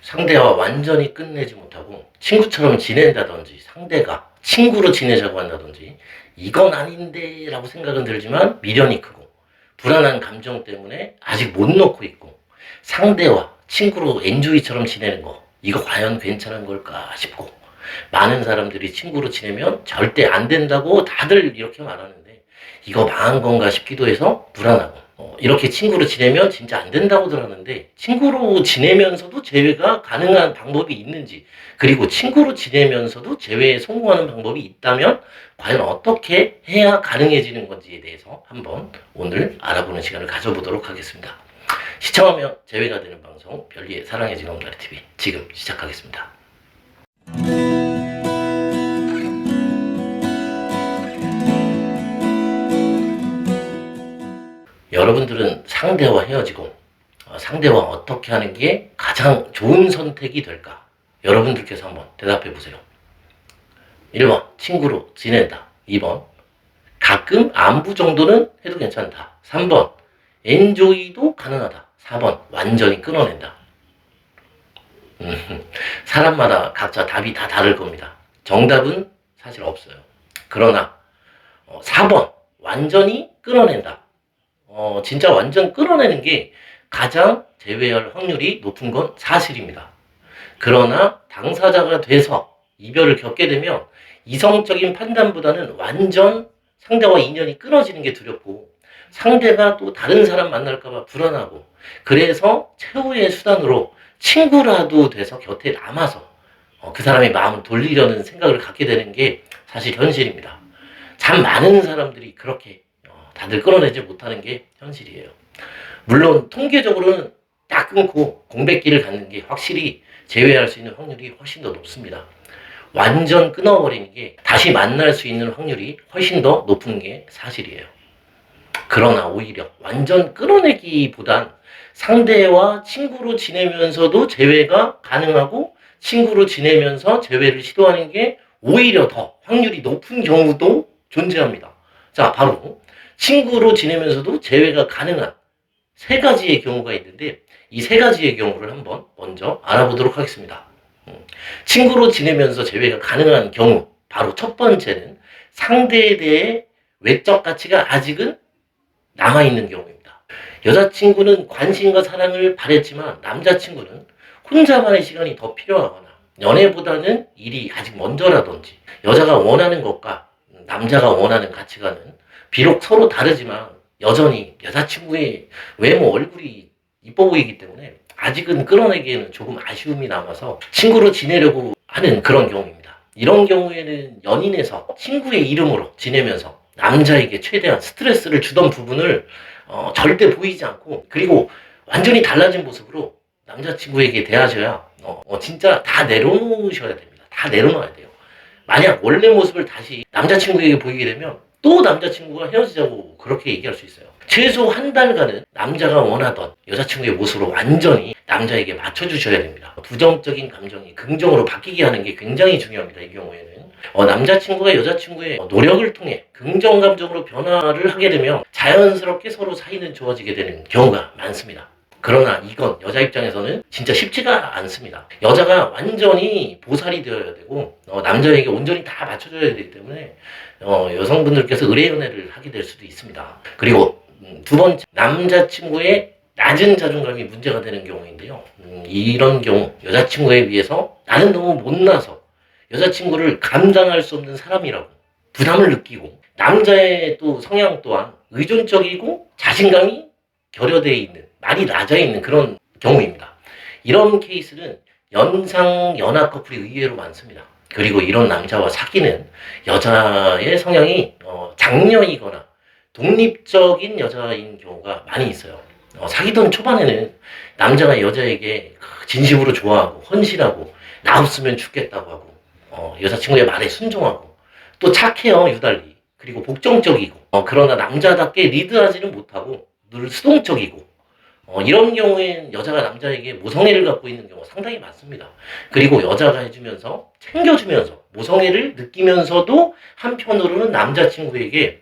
상대와 완전히 끝내지 못하고 친구처럼 지낸다든지 상대가 친구로 지내자고 한다든지 이건 아닌데 라고 생각은 들지만 미련이 크고 불안한 감정 때문에 아직 못 놓고 있고 상대와 친구로 엔조이처럼 지내는 거 이거 과연 괜찮은 걸까 싶고 많은 사람들이 친구로 지내면 절대 안 된다고 다들 이렇게 말하는데 이거 망한 건가 싶기도 해서 불안하고 이렇게 친구로 지내면 진짜 안 된다고들 하는데 친구로 지내면서도 재회가 가능한 방법이 있는지 그리고 친구로 지내면서도 재회에 성공하는 방법이 있다면 과연 어떻게 해야 가능해지는 건지에 대해서 한번 오늘 알아보는 시간을 가져보도록 하겠습니다. 시청하며 재회가 되는 방송 별리의 사랑의 지검다리TV 지금 시작하겠습니다. 여러분들은 상대와 헤어지고 상대와 어떻게 하는 게 가장 좋은 선택이 될까? 여러분들께서 한번 대답해 보세요. 1번 친구로 지낸다. 2번 가끔 안부 정도는 해도 괜찮다. 3번 엔조이도 가능하다. 4번 완전히 끊어낸다. 사람마다 각자 답이 다 다를 겁니다. 정답은 사실 없어요. 그러나 4번 완전히 끊어낸다. 진짜 완전 끊어내는 게 가장 재회할 확률이 높은 건 사실입니다. 그러나 당사자가 돼서 이별을 겪게 되면 이성적인 판단보다는 완전 상대와 인연이 끊어지는 게 두렵고 상대가 또 다른 사람 만날까봐 불안하고 그래서 최후의 수단으로 친구라도 돼서 곁에 남아서 그 사람의 마음을 돌리려는 생각을 갖게 되는 게 사실 현실입니다. 참 많은 사람들이 그렇게 다들 끊어내지 못하는 게 현실이에요. 물론 통계적으로는 딱 끊고 공백기를 갖는 게 확실히 재회할 수 있는 확률이 훨씬 더 높습니다. 완전 끊어버리는 게 다시 만날 수 있는 확률이 훨씬 더 높은 게 사실이에요. 그러나 오히려 완전 끊어내기보단 상대와 친구로 지내면서도 재회가 가능하고 친구로 지내면서 재회를 시도하는 게 오히려 더 확률이 높은 경우도 존재합니다. 자, 바로 친구로 지내면서도 재회가 가능한 세 가지의 경우가 있는데 이 세 가지의 경우를 한번 먼저 알아보도록 하겠습니다. 친구로 지내면서 재회가 가능한 경우 바로 첫 번째는 상대에 대해 외적 가치가 아직은 남아있는 경우입니다. 여자친구는 관심과 사랑을 바랬지만 남자친구는 혼자만의 시간이 더 필요하거나 연애보다는 일이 아직 먼저라든지 여자가 원하는 것과 남자가 원하는 가치관은 비록 서로 다르지만 여전히 여자친구의 외모 얼굴이 이뻐 보이기 때문에 아직은 끌어내기에는 조금 아쉬움이 남아서 친구로 지내려고 하는 그런 경우입니다. 이런 경우에는 연인에서 친구의 이름으로 지내면서 남자에게 최대한 스트레스를 주던 부분을 절대 보이지 않고 그리고 완전히 달라진 모습으로 남자친구에게 대하셔야 진짜 다 내려놓으셔야 됩니다. 다 내려놔야 돼요. 만약 원래 모습을 다시 남자친구에게 보이게 되면 또 남자친구가 헤어지자고 그렇게 얘기할 수 있어요. 최소 한 달간은 남자가 원하던 여자친구의 모습으로 완전히 남자에게 맞춰주셔야 됩니다. 부정적인 감정이 긍정으로 바뀌게 하는 게 굉장히 중요합니다. 이 경우에는 남자친구가 여자친구의 노력을 통해 긍정 감정으로 변화를 하게 되면 자연스럽게 서로 사이는 좋아지게 되는 경우가 많습니다. 그러나 이건 여자 입장에서는 진짜 쉽지가 않습니다. 여자가 완전히 보살이 되어야 되고 남자에게 온전히 다 맞춰줘야 되기 때문에 여성분들께서 의뢰연애를 하게 될 수도 있습니다. 그리고 두 번째, 남자친구의 낮은 자존감이 문제가 되는 경우인데요. 이런 경우 여자친구에 비해서 나는 너무 못나서 여자친구를 감당할 수 없는 사람이라고 부담을 느끼고 남자의 또 성향 또한 의존적이고 자신감이 결여되어 있는 많이 낮아 있는 그런 경우입니다. 이런 케이스는 연상 연하 커플이 의외로 많습니다. 그리고 이런 남자와 사귀는 여자의 성향이 장녀이거나 독립적인 여자인 경우가 많이 있어요. 사귀던 초반에는 남자가 여자에게 진심으로 좋아하고 헌신하고 나 없으면 죽겠다고 하고 여자친구의 말에 순종하고 또 착해요 유달리. 그리고 복정적이고 그러나 남자답게 리드하지는 못하고 늘 수동적이고 이런 경우엔 여자가 남자에게 모성애를 갖고 있는 경우가 상당히 많습니다. 그리고 여자가 해주면서 챙겨주면서 모성애를 느끼면서도 한편으로는 남자친구에게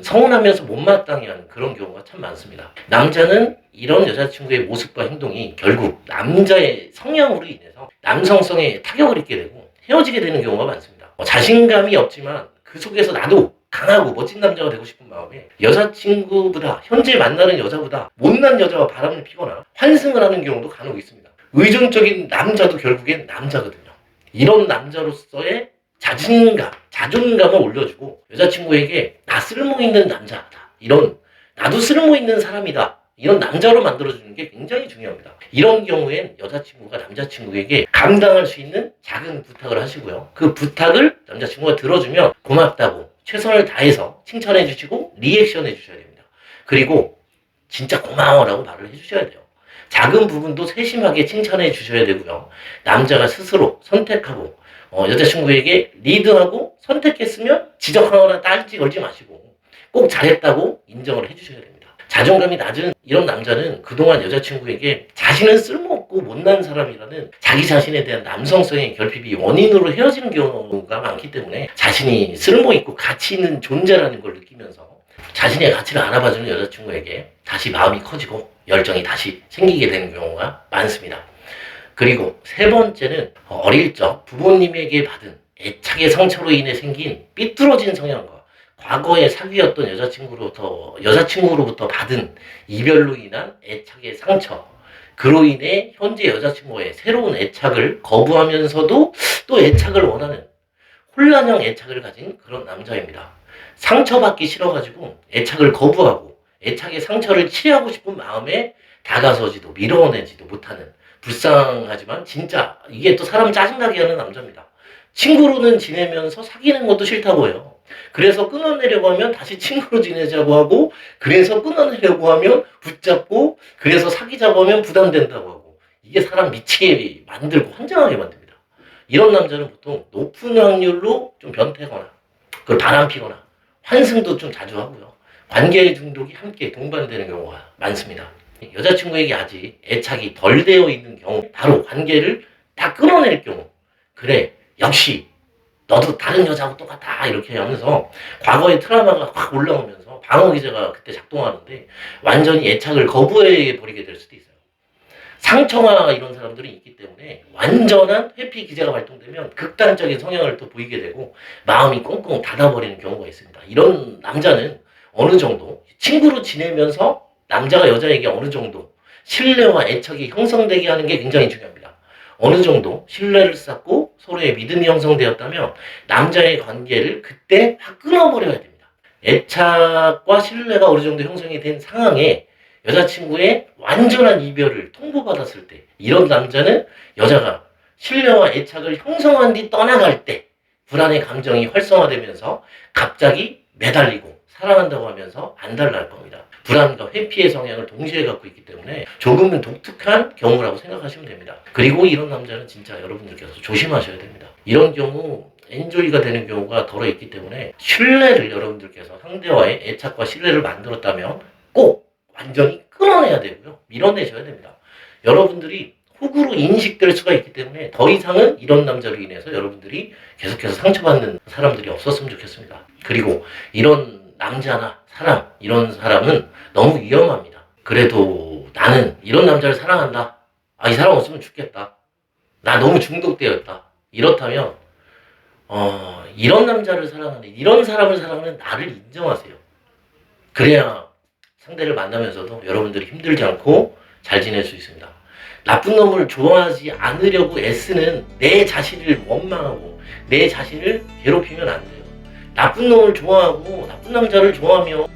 서운하면서 못마땅해 하는 그런 경우가 참 많습니다. 남자는 이런 여자친구의 모습과 행동이 결국 남자의 성향으로 인해서 남성성에 타격을 입게 되고 헤어지게 되는 경우가 많습니다. 자신감이 없지만 그 속에서 나도 강하고 멋진 남자가 되고 싶은 마음에 여자친구보다 현재 만나는 여자보다 못난 여자와 바람을 피거나 환승을 하는 경우도 간혹 있습니다. 의존적인 남자도 결국엔 남자거든요. 이런 남자로서의 자신감, 자존감을 올려주고 여자친구에게 나 쓸모있는 남자다, 이런 나도 쓸모있는 사람이다, 이런 남자로 만들어주는 게 굉장히 중요합니다. 이런 경우엔 여자친구가 남자친구에게 감당할 수 있는 작은 부탁을 하시고요. 그 부탁을 남자친구가 들어주면 고맙다고 최선을 다해서 칭찬해 주시고 리액션 해 주셔야 됩니다. 그리고 진짜 고마워라고 말을 해주셔야 돼요. 작은 부분도 세심하게 칭찬해 주셔야 되고요. 남자가 스스로 선택하고 여자친구에게 리드하고 선택했으면 지적하거나 딴지 걸지 마시고 꼭 잘했다고 인정을 해주셔야 됩니다. 자존감이 낮은 이런 남자는 그동안 여자친구에게 자신은 쓸모없고 못난 사람이라는 자기 자신에 대한 남성성의 결핍이 원인으로 헤어지는 경우가 많기 때문에 자신이 쓸모있고 가치 있는 존재라는 걸 느끼면서 자신의 가치를 알아봐주는 여자친구에게 다시 마음이 커지고 열정이 다시 생기게 되는 경우가 많습니다. 그리고 세 번째는 어릴 적 부모님에게 받은 애착의 상처로 인해 생긴 삐뚤어진 성향과 과거에 사귀었던 여자친구로부터 받은 이별로 인한 애착의 상처, 그로 인해 현재 여자친구의 새로운 애착을 거부하면서도 또 애착을 원하는 혼란형 애착을 가진 그런 남자입니다. 상처받기 싫어가지고 애착을 거부하고 애착의 상처를 치료하고 싶은 마음에 다가서지도 밀어내지도 못하는, 불쌍하지만 진짜 이게 또 사람 짜증나게 하는 남자입니다. 친구로는 지내면서 사귀는 것도 싫다고 해요. 그래서 끊어내려고 하면 다시 친구로 지내자고 하고, 그래서 끊어내려고 하면 붙잡고, 그래서 사귀자고 하면 부담된다고 하고, 이게 사람 미치게 만들고 환장하게 만듭니다. 이런 남자는 보통 높은 확률로 좀 변태거나 그걸 바람피거나 환승도 좀 자주 하고요. 관계 중독이 함께 동반되는 경우가 많습니다. 여자친구에게 아직 애착이 덜 되어 있는 경우, 바로 관계를 다 끊어낼 경우, 그래 역시 너도 다른 여자하고 똑같아 이렇게 하면서 과거의 트라우마가 확 올라오면서 방어 기제가 그때 작동하는데 완전히 애착을 거부해 버리게 될 수도 있어요. 상처가 이런 사람들이 있기 때문에 완전한 회피 기제가 발동되면 극단적인 성향을 또 보이게 되고 마음이 꽁꽁 닫아버리는 경우가 있습니다. 이런 남자는 어느 정도 친구로 지내면서 남자가 여자에게 어느 정도 신뢰와 애착이 형성되게 하는 게 굉장히 중요합니다. 어느 정도 신뢰를 쌓고 서로의 믿음이 형성되었다면 남자의 관계를 그때 확 끊어버려야 됩니다. 애착과 신뢰가 어느 정도 형성이 된 상황에 여자친구의 완전한 이별을 통보받았을 때, 이런 남자는 여자가 신뢰와 애착을 형성한 뒤 떠나갈 때 불안의 감정이 활성화되면서 갑자기 매달리고 사랑한다고 하면서 안달날 겁니다. 불안과 회피의 성향을 동시에 갖고 있기 때문에 조금은 독특한 경우라고 생각하시면 됩니다. 그리고 이런 남자는 진짜 여러분들께서 조심하셔야 됩니다. 이런 경우 엔조이가 되는 경우가 덜어 있기 때문에 신뢰를 여러분들께서 상대와의 애착과 신뢰를 만들었다면 꼭 완전히 끊어내야 되고요. 밀어내셔야 됩니다. 여러분들이 호구로 인식될 수가 있기 때문에 더 이상은 이런 남자로 인해서 여러분들이 계속해서 상처받는 사람들이 없었으면 좋겠습니다. 그리고 이런 남자나 사람, 이런 사람은 너무 위험합니다. 그래도 나는 이런 남자를 사랑한다. 이 사람 없으면 죽겠다. 나 너무 중독되어 있다. 이렇다면 이런 남자를 사랑하는, 이런 사람을 사랑하는 나를 인정하세요. 그래야 상대를 만나면서도 여러분들이 힘들지 않고 잘 지낼 수 있습니다. 나쁜 놈을 좋아하지 않으려고 애쓰는 내 자신을 원망하고 내 자신을 괴롭히면 안 돼요. 나쁜 놈을 좋아하고 나쁜 남자를 좋아하며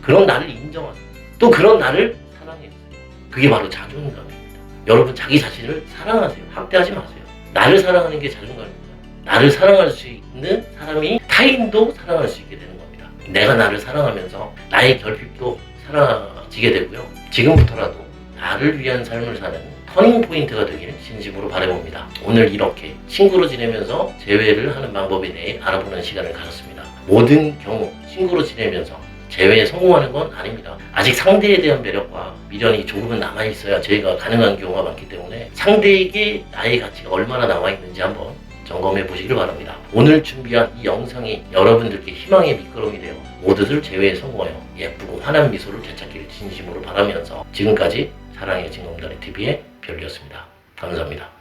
그런 나를 인정하세요. 또 그런 나를 사랑해주세요. 그게 바로 자존감입니다. 여러분 자기 자신을 사랑하세요. 학대하지 마세요. 나를 사랑하는 게 자존감입니다. 나를 사랑할 수 있는 사람이 타인도 사랑할 수 있게 되는 겁니다. 내가 나를 사랑하면서 나의 결핍도 사라지게 되고요. 지금부터라도 나를 위한 삶을 사는 터닝 포인트가 되길 진심으로 바라봅니다. 오늘 이렇게 친구로 지내면서 재회를 하는 방법에 대해 알아보는 시간을 가졌습니다. 모든 경우 친구로 지내면서 재회에 성공하는 건 아닙니다. 아직 상대에 대한 매력과 미련이 조금은 남아있어야 재회가 가능한 경우가 많기 때문에 상대에게 나의 가치가 얼마나 남아있는지 한번 점검해 보시길 바랍니다. 오늘 준비한 이 영상이 여러분들께 희망의 미끄럼이 되어 모두들 재회에 성공하여 예쁘고 환한 미소를 되찾기를 진심으로 바라면서 지금까지 사랑의 징검다리 TV의 별이었습니다. 감사합니다.